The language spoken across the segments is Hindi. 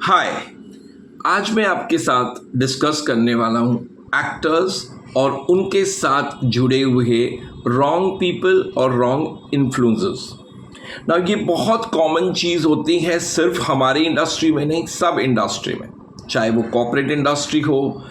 हाय। आज मैं आपके साथ डिस्कस करने वाला हूँ एक्टर्स और उनके साथ जुड़े हुए रॉन्ग पीपल और रॉन्ग इन्फ्लुएंसर्स। ना ये बहुत कॉमन चीज़ होती है, सिर्फ हमारी इंडस्ट्री में नहीं, सब इंडस्ट्री में, चाहे वो कॉर्पोरेट इंडस्ट्री हो,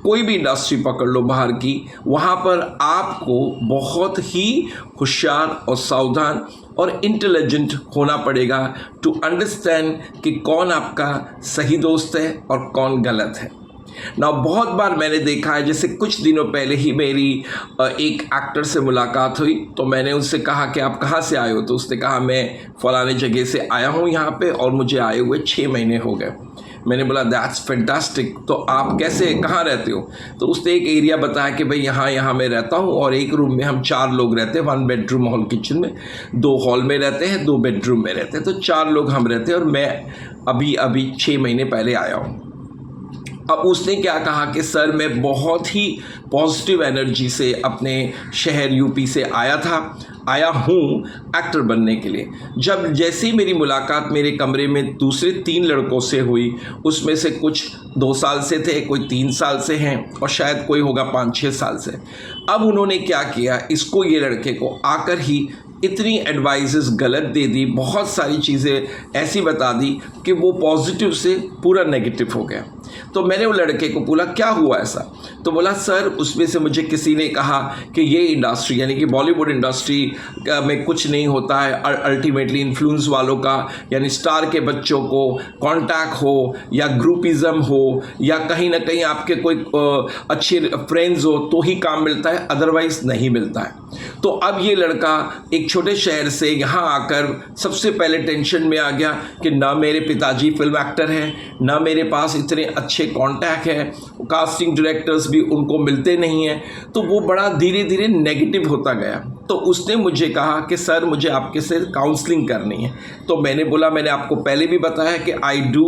कोई भी इंडस्ट्री पकड़ लो बाहर की, वहाँ पर आपको बहुत ही होशियार और सावधान और इंटेलिजेंट होना पड़ेगा टू अंडरस्टैंड कि कौन आपका सही दोस्त है और कौन गलत है ना। बहुत बार मैंने देखा है, जैसे कुछ दिनों पहले ही मेरी एक एक्टर से मुलाकात हुई, तो मैंने उससे कहा कि आप कहाँ से आए हो, तो उसने कहा मैं फलाने जगह से आया हूँ यहाँ पे और मुझे आए हुए 6 महीने हो गए। मैंने बोला दैट्स फैंटास्टिक, तो आप कैसे कहाँ रहते हो? तो उसने एक एरिया बताया कि भाई यहाँ मैं रहता हूँ और एक रूम में हम 4 लोग रहते हैं, 1 बेडरूम हॉल किचन में, 2 हॉल में रहते हैं, 2 बेडरूम में रहते हैं, तो 4 लोग हम रहते हैं और मैं अभी 6 महीने पहले आया हूँ। अब उसने क्या कहा कि सर मैं बहुत ही पॉजिटिव एनर्जी से अपने शहर यूपी से आया हूँ एक्टर बनने के लिए। जब जैसे ही मेरी मुलाकात मेरे कमरे में दूसरे 3 लड़कों से हुई, उसमें से कुछ 2 साल से थे, कोई 3 साल से हैं और शायद कोई होगा 5-6 साल से। अब उन्होंने क्या किया, इसको ये लड़के को आकर ही इतनी एडवाइजेस गलत दे दी, बहुत सारी चीज़ें ऐसी बता दी कि वो पॉजिटिव से पूरा नेगेटिव हो गया। तो मैंने वो लड़के को बोला क्या हुआ ऐसा, तो बोला सर उसमें से मुझे किसी ने कहा कि ये इंडस्ट्री यानी कि बॉलीवुड इंडस्ट्री में कुछ नहीं होता है, अल्टीमेटली इन्फ्लुएंस वालों का यानी स्टार के बच्चों को कॉन्टैक्ट हो या ग्रुपिज़म हो या कहीं ना कहीं आपके कोई अच्छे फ्रेंड्स हो तो ही काम मिलता है, अदरवाइज नहीं मिलता है। तो अब ये लड़का एक छोटे शहर से यहाँ आकर सबसे पहले टेंशन में आ गया कि ना मेरे पिताजी फिल्म एक्टर हैं, ना मेरे पास इतने अच्छे कॉन्टैक्ट हैं, कास्टिंग डायरेक्टर्स भी उनको मिलते नहीं हैं। तो वो बड़ा धीरे धीरे नेगेटिव होता गया। तो उसने मुझे कहा कि सर मुझे आपके से काउंसलिंग करनी है। तो मैंने बोला मैंने आपको पहले भी बताया कि आई डू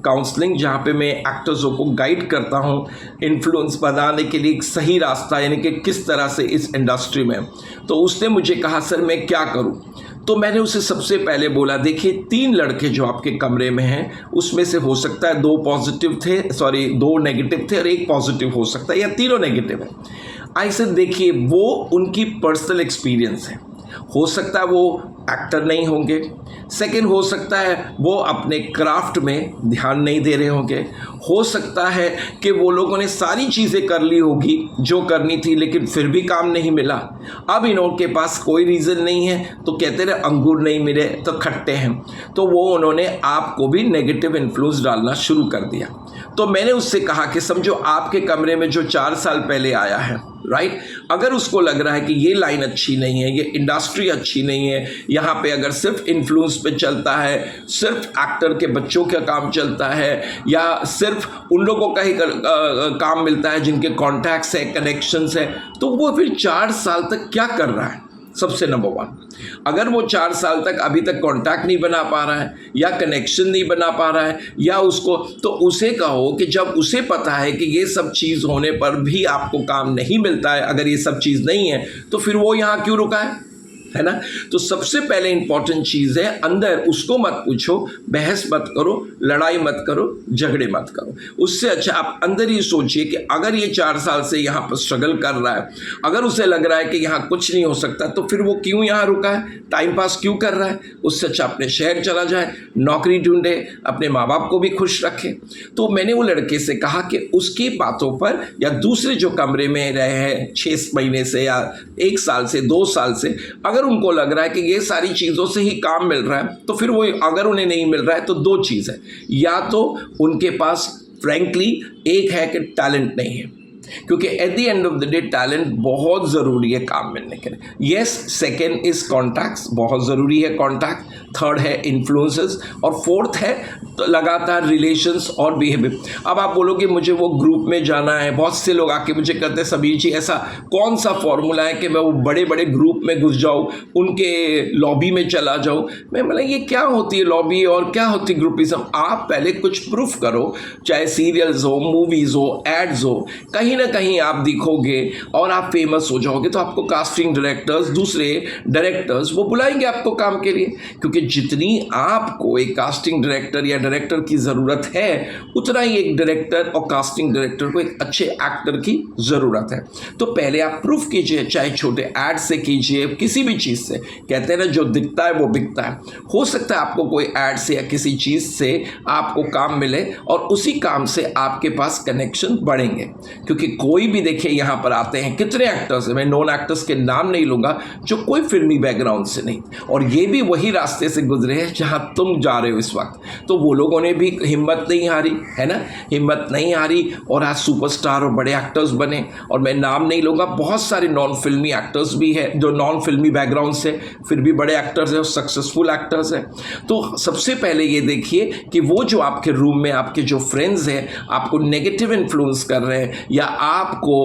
काउंसलिंग, जहाँ पे मैं एक्टर्सों को गाइड करता हूँ इन्फ्लुएंस बनाने के लिए एक सही रास्ता, यानी कि किस तरह से इस इंडस्ट्री में। तो उसने मुझे कहा सर मैं क्या करूँ? तो मैंने उसे सबसे पहले बोला देखिए 3 लड़के जो आपके कमरे में हैं उसमें से हो सकता है 2 नेगेटिव थे और 1 पॉजिटिव हो सकता है या तीनों नेगेटिव है। ऐसे देखिए वो उनकी पर्सनल एक्सपीरियंस है, हो सकता है वो एक्टर नहीं होंगे, सेकंड हो सकता है वो अपने क्राफ्ट में ध्यान नहीं दे रहे होंगे, हो सकता है कि वो लोगों ने सारी चीज़ें कर ली होगी जो करनी थी लेकिन फिर भी काम नहीं मिला। अब इनके पास कोई रीज़न नहीं है तो कहते रहे अंगूर नहीं मिले तो खट्टे हैं, तो वो उन्होंने आपको भी नेगेटिव इन्फ्लुएंस डालना शुरू कर दिया। तो मैंने उससे कहा कि समझो आपके कमरे में जो 4 साल पहले आया है, राइट, अगर उसको लग रहा है कि ये लाइन अच्छी नहीं है, ये इंडस्ट्री अच्छी नहीं है, यहाँ पे अगर सिर्फ इन्फ्लुएंस पे चलता है, सिर्फ एक्टर के बच्चों का काम चलता है या सिर्फ उन लोगों का ही काम मिलता है जिनके कॉन्टैक्ट्स है, कनेक्शंस है, तो वो फिर 4 साल तक क्या कर रहा है? सबसे नंबर 1, अगर वो 4 साल तक अभी तक कांटेक्ट नहीं बना पा रहा है या कनेक्शन नहीं बना पा रहा है या उसको, तो उसे कहो कि जब उसे पता है कि ये सब चीज़ होने पर भी आपको काम नहीं मिलता है, अगर ये सब चीज़ नहीं है तो फिर वो यहाँ क्यों रुका है ना? तो सबसे पहले इंपॉर्टेंट चीज़ है अंदर उसको मत पूछो, बहस मत करो, लड़ाई मत करो, झगड़े मत करो। उससे अच्छा आप अंदर ही सोचिए कि अगर ये 4 साल से यहाँ पर स्ट्रगल कर रहा है, अगर उसे लग रहा है कि यहाँ कुछ नहीं हो सकता तो फिर वो क्यों यहाँ रुका है, टाइम पास क्यों कर रहा है? उससे अच्छा अपने शहर चला जाए, नौकरी ढूंढे, अपने माँ बाप को भी खुश रखे। तो मैंने वो लड़के से कहा कि उसकी बातों पर या दूसरे जो कमरे में रहे हैं 6 महीने से या 1 साल से 2 साल से, अगर उनको लग रहा है कि ये सारी चीज़ों से ही काम मिल रहा है तो फिर वो, अगर उन्हें नहीं मिल रहा है तो 2 चीज़ है, या तो उनके पास फ्रैंकली एक है कि टैलेंट नहीं है, क्योंकि at the end of the day talent बहुत ज़रूरी है काम मिलने के लिए। यस, सेकेंड इज कॉन्टैक्ट्स, बहुत ज़रूरी है कॉन्टैक्ट, थर्ड है इन्फ्लुएंसेस और फोर्थ है तो लगातार रिलेशंस और बिहेवियर। अब आप बोलोगे मुझे वो ग्रुप में जाना है, बहुत से लोग आके मुझे कहते हैं समीर जी ऐसा कौन सा फॉर्मूला है कि मैं वो बड़े बड़े ग्रुप में घुस जाऊँ, उनके लॉबी में चला जाऊँ? मैं बोला ये क्या होती है लॉबी और क्या होती है ग्रुपिज्म? आप पहले कुछ प्रूफ करो, चाहे सीरियल्स हो, मूवीज़ हो, एड्स हो, कहीं कहीं ना कहीं आप दिखोगे और आप फेमस हो जाओगे तो आपको कास्टिंग डायरेक्टर्स, दूसरे डायरेक्टर्स वो बुलाएंगे आपको काम के लिए, क्योंकि जितनी आपको एक कास्टिंग डायरेक्टर या डायरेक्टर की ज़रूरत है उतना ही एक डायरेक्टर और कास्टिंग डायरेक्टर को एक अच्छे एक्टर की ज़रूरत है। तो पहले आप प्रूफ कीजिए, चाहे छोटे एड से कीजिए, किसी भी चीज़ से। कहते हैं ना, जो दिखता है वो बिकता है। हो सकता है आपको कोई एड से या किसी चीज़ से आपको काम मिले और उसी काम से आपके पास कनेक्शन बढ़ेंगे, क्योंकि कोई भी देखिए यहाँ पर आते हैं कितने एक्टर्स हैं, मैं नॉन एक्टर्स के नाम नहीं लूँगा जो कोई फिल्मी बैकग्राउंड से नहीं, और ये भी वही रास्ते से गुजरे हैं जहाँ तुम जा रहे हो इस वक्त। तो वो लोगों ने भी हिम्मत नहीं हारी, है ना, हिम्मत नहीं हारी और आज सुपरस्टार और बड़े एक्टर्स बने। और मैं नाम नहीं लूँगा, बहुत सारे नॉन फिल्मी एक्टर्स भी हैं जो नॉन फिल्मी बैकग्राउंड से फिर भी बड़े एक्टर्स हैं और सक्सेसफुल एक्टर्स हैं। तो सबसे पहले ये देखिए कि वो जो आपके रूम में आपके जो फ्रेंड्स हैं आपको नेगेटिव इन्फ्लुएंस कर रहे हैं या आपको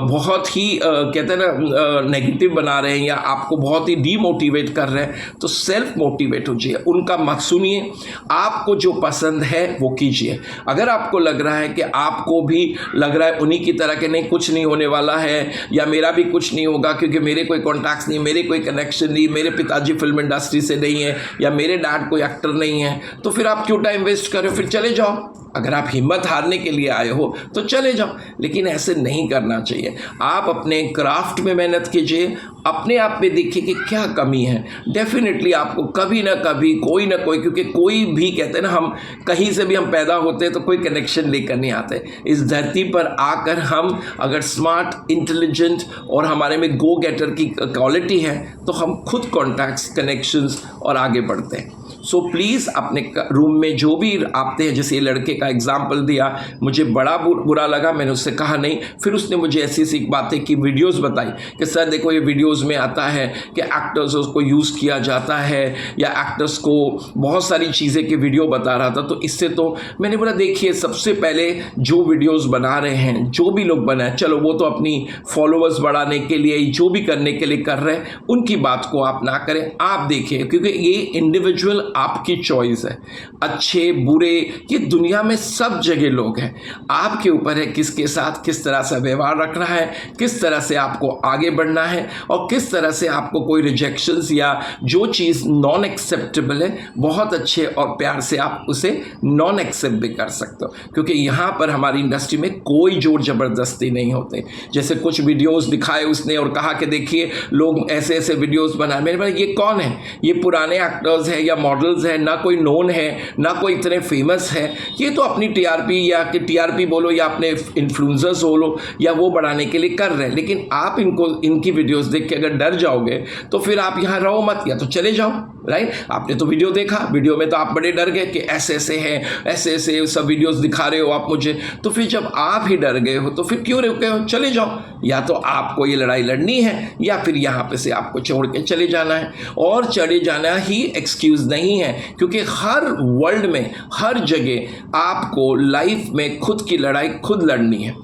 बहुत ही कहते हैं ना नेगेटिव बना रहे हैं या आपको बहुत ही डीमोटिवेट कर रहे हैं, तो सेल्फ मोटिवेट होइए, उनका मत सुनिए। आपको जो पसंद है वो कीजिए। अगर आपको लग रहा है कि आपको भी लग रहा है उन्हीं की तरह के नहीं, कुछ नहीं होने वाला है या मेरा भी कुछ नहीं होगा क्योंकि मेरे कोई कॉन्टैक्ट्स नहीं, मेरे कोई कनेक्शन नहीं, मेरे पिताजी फिल्म इंडस्ट्री से नहीं है या मेरे डैड कोई एक्टर नहीं है, तो फिर आप क्यों टाइम वेस्ट कर रहे हो? फिर चले जाओ। अगर आप हिम्मत हारने के लिए आए हो तो चले जाओ, लेकिन ऐसे नहीं करना चाहिए। आप अपने क्राफ्ट में मेहनत कीजिए, अपने आप में देखिए कि क्या कमी है। डेफिनेटली आपको कभी ना कभी कोई ना कोई, क्योंकि कोई भी कहते हैं ना, हम कहीं से भी हम पैदा होते हैं तो कोई कनेक्शन लेकर नहीं आते। इस धरती पर आकर हम अगर स्मार्ट, इंटेलिजेंट और हमारे में गो गेटर की क्वालिटी है तो हम खुद कॉन्टैक्ट्स, कनेक्शंस और आगे बढ़ते हैं। सो प्लीज़ अपने रूम में जो भी आते हैं, जैसे ये लड़के का एग्जाम्पल दिया, मुझे बड़ा बुरा लगा, मैंने उससे कहा नहीं, फिर उसने मुझे ऐसी ऐसी बातें की, वीडियोस बताई कि सर देखो ये वीडियोस में आता है कि एक्टर्स को यूज़ किया जाता है या एक्टर्स को बहुत सारी चीज़ें की वीडियो बता रहा था। तो इससे तो मैंने बोला देखिए, सबसे पहले जो वीडियोस बना रहे हैं, जो भी लोग बनाए, चलो वो तो अपनी फॉलोअर्स बढ़ाने के लिए जो भी करने के लिए कर रहे हैं, उनकी बात को आप ना करें, आप देखिए, क्योंकि ये इंडिविजुअल आपकी चॉइस है। अच्छे बुरे ये दुनिया में सब जगह लोग हैं, आपके ऊपर है किसके साथ किस तरह से व्यवहार रखना है, किस तरह से आपको आगे बढ़ना है और किस तरह से आपको कोई रिजेक्शंस या जो चीज़ नॉन एक्सेप्टेबल है बहुत अच्छे और प्यार से आप उसे नॉन एक्सेप्ट भी कर सकते हो। क्योंकि यहाँ पर हमारी इंडस्ट्री में कोई जोर ज़बरदस्ती नहीं होते। जैसे कुछ वीडियोस दिखाए उसने और कहा कि देखिए लोग ऐसे ऐसे वीडियोस बनाए, मैंने बोला ये कौन है? ये पुराने एक्टर्स हैं या मॉडल्स है, ना कोई नोन है, ना कोई इतने फेमस है। ये तो अपनी टीआरपी या कि टीआरपी बोलो या अपने इन्फ्लुएंसर्स बोलो या वो बढ़ाने के लिए कर रहे हैं। लेकिन आप इनकी वीडियोस देख के अगर डर जाओगे तो फिर आप यहाँ रहो मत, या तो चले जाओ। राइट, आपने तो वीडियो देखा, वीडियो में तो आप बड़े डर गए कि ऐसे ऐसे हैं, ऐसे ऐसे सब वीडियोस दिखा रहे हो आप मुझे, तो फिर जब आप ही डर गए हो तो फिर क्यों रुके हो? चले जाओ। या तो आपको ये लड़ाई लड़नी है या फिर यहाँ पे से आपको छोड़ के चले जाना है, और चले जाना ही एक्सक्यूज़ नहीं है, क्योंकि हर वर्ल्ड में हर जगह आपको लाइफ में खुद की लड़ाई खुद लड़नी है।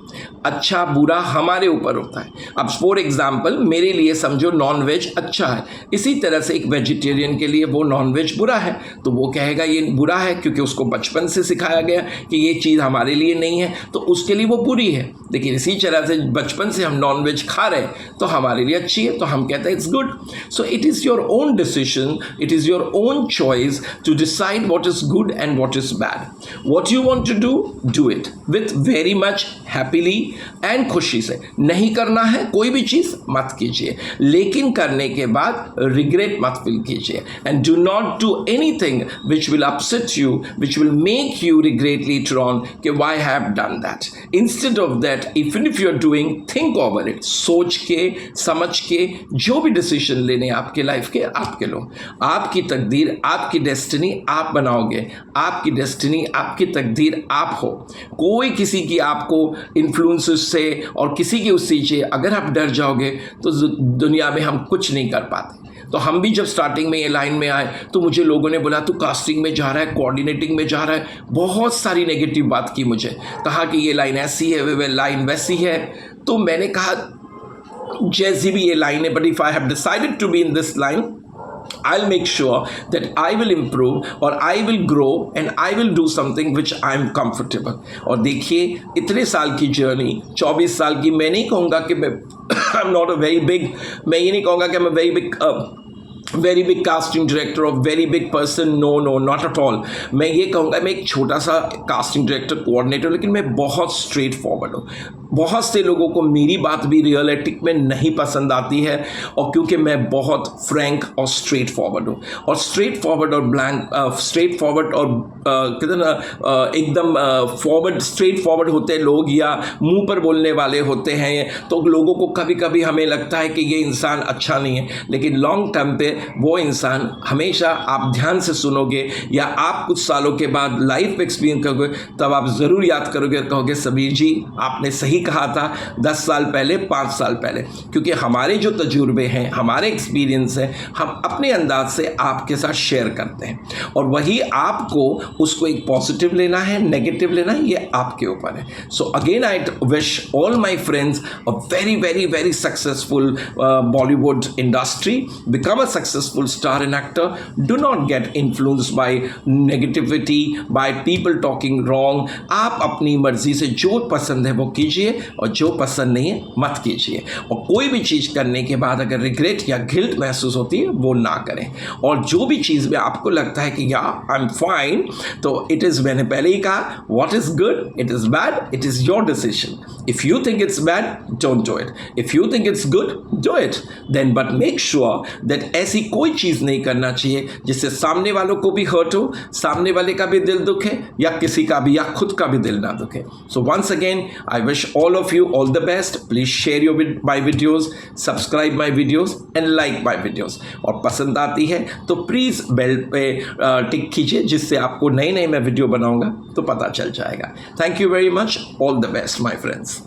अच्छा बुरा हमारे ऊपर होता है। अब फॉर एग्जाम्पल मेरे लिए समझो नॉन वेज अच्छा है, इसी तरह से एक वेजिटेरियन के लिए वो नॉन वेज बुरा है, तो वो कहेगा ये बुरा है क्योंकि उसको बचपन से सिखाया गया कि ये चीज़ हमारे लिए नहीं है, तो उसके लिए वो बुरी है। लेकिन इसी तरह से बचपन से हम नॉन वेज खा रहे हैं तो हमारे लिए अच्छी है, तो हम कहते हैं it's good. So it is your own decision, it is your own choice to decide what is good and what is bad. What you want to do it with very much happily and खुशी से। नहीं करना है कोई भी चीज़ मत कीजिए, लेकिन करने के बाद रिग्रेट मत फील कीजिए। And do not do anything which will upset you, which will make you regret later on कि why have done that. Instead of that, even if you are doing, think over it. सोच के समझ के जो भी डिसीजन लेने आपके लाइफ के, आपके लो। आपकी तकदीर, आपकी डेस्टिनी आप बनाओगे, आपकी डेस्टिनी, आपकी तकदीर आप हो। कोई किसी की आपको इन्फ्लुएंस से और किसी की उस चीज़ से अगर आप डर जाओगे तो दुनिया में हम कुछ नहीं कर पाते। तो हम भी जब स्टार्टिंग में ये लाइन में आए तो मुझे लोगों ने बोला तू कास्टिंग में जा रहा है, कोऑर्डिनेटिंग में जा रहा है, बहुत सारी नेगेटिव बात की मुझे, कहा कि ये लाइन ऐसी है, वे लाइन वैसी है। तो मैंने कहा जैसी भी ये लाइन है, but if I have decided to be in this line, I'll make sure that I will improve or I will grow and I will do something which I'm comfortable. और देखिए इतने साल की जर्नी, 24 साल की, मैं नहीं कहूँगा कि मैं I'm not a very big, मैं ये नहीं कहूँगा कि मैं very big casting director or very big person, no not at all. मैं ये कहूँगा मैं एक छोटा सा casting director coordinator, लेकिन मैं बहुत स्ट्रेट फॉरवर्ड हूँ. बहुत से लोगों को मेरी बात भी रियलिटिक में नहीं पसंद आती है, और क्योंकि मैं बहुत फ्रैंक और स्ट्रेट फॉरवर्ड हूँ. और स्ट्रेट फॉरवर्ड और ब्लैंक स्ट्रेट फॉरवर्ड और कहते ना एकदम फॉरवर्ड स्ट्रेट फॉरवर्ड होते हैं लोग, या मुंह पर बोलने वाले होते हैं, तो लोगों को कभी कभी हमें लगता है कि ये इंसान अच्छा नहीं है, लेकिन लॉन्ग टर्म पे वो इंसान हमेशा, आप ध्यान से सुनोगे या आप कुछ सालों के बाद लाइफ एक्सपीरियंस करोगे, तब आप ज़रूर याद करोगे, कहोगे सबीर जी आपने सही कहा था 10 साल पहले, 5 साल पहले. क्योंकि हमारे जो तजुर्बे हैं, हमारे एक्सपीरियंस हैं, हम अपने अंदाज से आपके साथ शेयर करते हैं, और वही आपको उसको एक पॉजिटिव लेना है, नेगेटिव लेना है, ये आपके ऊपर है. So again I wish all my friends a very very very successful Bollywood industry, become a successful star and actor. Do not get influenced by negativity, by people talking wrong. आप अपनी मर्जी से जो पसंद है वो कीजिए, और जो पसंद नहीं है मत कीजिए. और कोई भी चीज़ करने के बाद अगर रिग्रेट या गिल्ट महसूस होती है वो ना करें. और जो भी चीज़ में आपको लगता है कि या आई एम फाइन, तो इट इज़, मैंने पहले ही कहा, what is good, it is bad, it is your decision. If you think it's bad, don't do it. If you think it's good, do it. Then but make sure that ऐसी कोई चीज़ नहीं करना चाहिए जिससे सामने वालों को भी हर्ट हो, सामने वाले का भी दिल दुखे, या किसी का भी, या खुद का भी दिल ना दुखे. So once again I wish all of you all the best. Please share your my videos, subscribe my videos and like my videos. और पसंद आती है तो प्लीज़ बेल पे टिक कीजिए, जिससे आपको नई नई मैं वीडियो बनाऊंगा तो पता चल जाएगा. Thank you very much. All the best my friends.